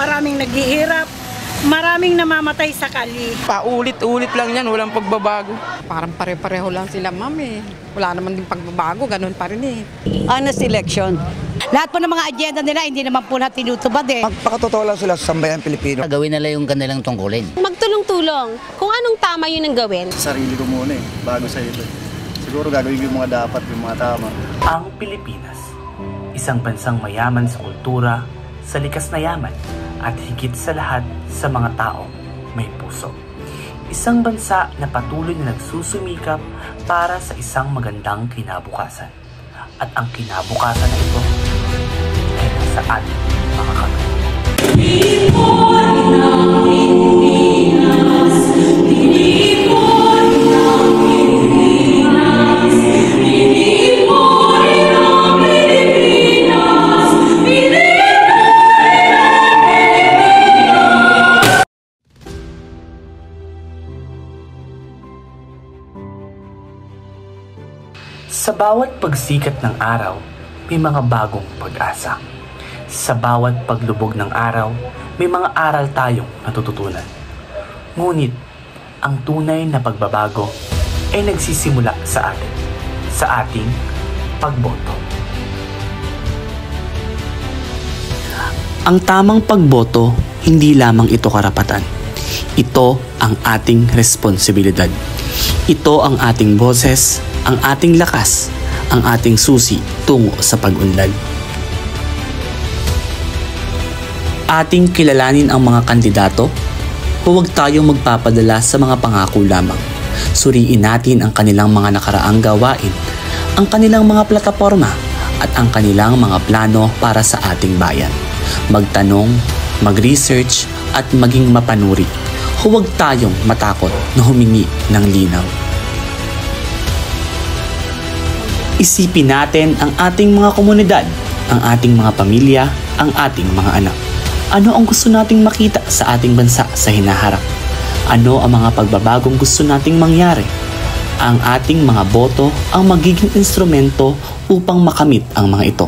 maraming naghihirap, maraming namamatay sa kali. Paulit-ulit lang yan, walang pagbabago. Parang pare-pareho lang sila, ma'am eh. Wala naman din pagbabago, ganun pa rin eh. Honest election. Lahat po ng mga agenda nila, hindi naman po lahat tinutubad eh. Magpakatotoo lang sila sa sambayan Pilipino. Gawin nila yung kanilang tungkulin. Magtulong-tulong. Kung anong tama yun ang gawin. Sarili ko muna eh, bago sa iba. Siguro gagawin yung mga dapat, yung mga tama. Ang Pilipinas, isang bansang mayaman sa kultura, sa likas na yaman, at higit sa lahat sa mga taong may puso. Isang bansa na patuloy na nagsusumikap para sa isang magandang kinabukasan. At ang kinabukasan na ito ay nasa ating mga kamay. Sa bawat pagsikat ng araw, may mga bagong pag-asa. Sa bawat paglubog ng araw, may mga aral tayong natututunan. Ngunit, ang tunay na pagbabago ay nagsisimula sa atin, sa ating pagboto. Ang tamang pagboto, hindi lamang ito karapatan. Ito ang ating responsibilidad. Ito ang ating boses, ang ating lakas, ang ating susi tungo sa pag-unlad. Ating kilalanin ang mga kandidato, huwag tayong magpapadala sa mga pangako lamang. Suriin natin ang kanilang mga nakaraang gawain, ang kanilang mga plataporma, at ang kanilang mga plano para sa ating bayan. Magtanong, mag-research, at maging mapanuri. Huwag tayong matakot na humingi ng linaw. Isipin natin ang ating mga komunidad, ang ating mga pamilya, ang ating mga anak. Ano ang gusto nating makita sa ating bansa sa hinaharap? Ano ang mga pagbabagong gusto nating mangyari? Ang ating mga boto ang magiging instrumento upang makamit ang mga ito.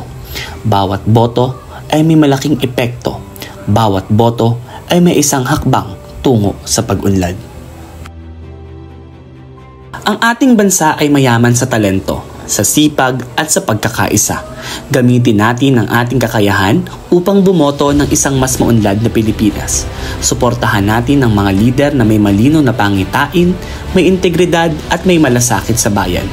Bawat boto ay may malaking epekto. Bawat boto ay may isang hakbang tungo sa pag-unlad. Ang ating bansa ay mayaman sa talento, sa sipag at sa pagkakaisa. Gamitin natin ang ating kakayahan upang bumoto ng isang mas maunlad na Pilipinas. Suportahan natin ang mga lider na may malinaw na pangitain, may integridad at may malasakit sa bayan.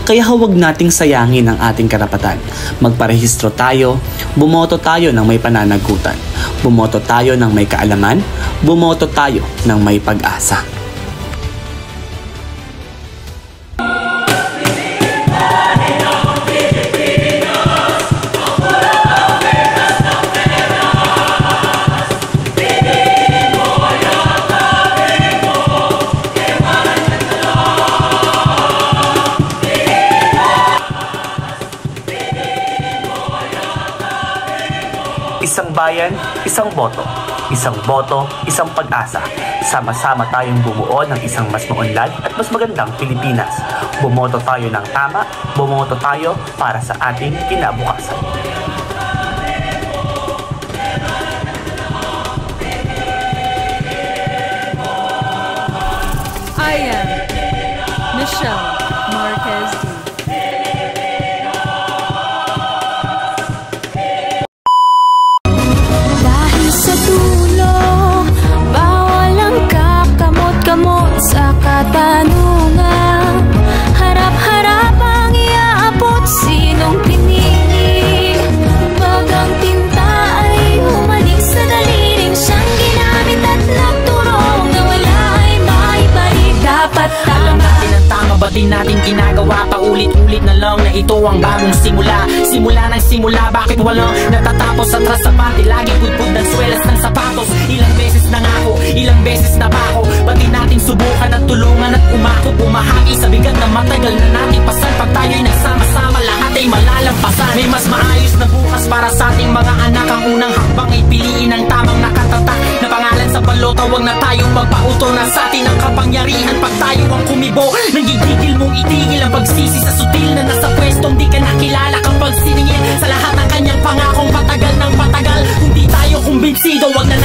Kaya huwag nating sayangin ang ating karapatan. Magparehistro tayo, bumoto tayo ng may pananagutan. Bumoto tayo ng may kaalaman, bumoto tayo ng may pag-asa. Isang bayan, isang boto. Isang boto, isang pag-asa. Sama-sama tayong bumuo ng isang mas maunlad at mas magandang Pilipinas. Bumoto tayo ng tama, bumoto tayo para sa ating kinabukasan. I am Michelle Marquez. Sa katanungan, harap-harap ang iaabot, sinong pinili. Bagang tinta ay humalik sa daliling siyang ginamit at nagturo na wala ay maibalik. Dapat alam natin ang tama, ba't di natin ginagawa? Paulit-ulit na lang na ito ang bagong simula. Simula ng simula, bakit walang natatapos? Atras sa pati, lagi pudpud ng swelas ng sapatos. Ilang beses na nga ako, ilang beses na ba ako? Ba't di natin subukan at tulungan at umako? Bumahagi sa bigat na matagal na natin pasan. Pag tayo'y nagsama-sama, lahat ay malalampasan. May mas maayos na bukas para sa ating mga anak. Ang unang hakbang ay piliin ang tamang nakatatak na pangalan sa balota. Huwag na tayong magpauto, na sa atin ang kapangyarihan. Pag tayo ang kumibo, nanggigigil mong itigil ang pagsisi sa sutil na nasa pwestong di ka nakilala. Kapag siningil sa lahat ng kanyang pangakong patagal ng patagal. Kung di tayo kumbinsido, wag na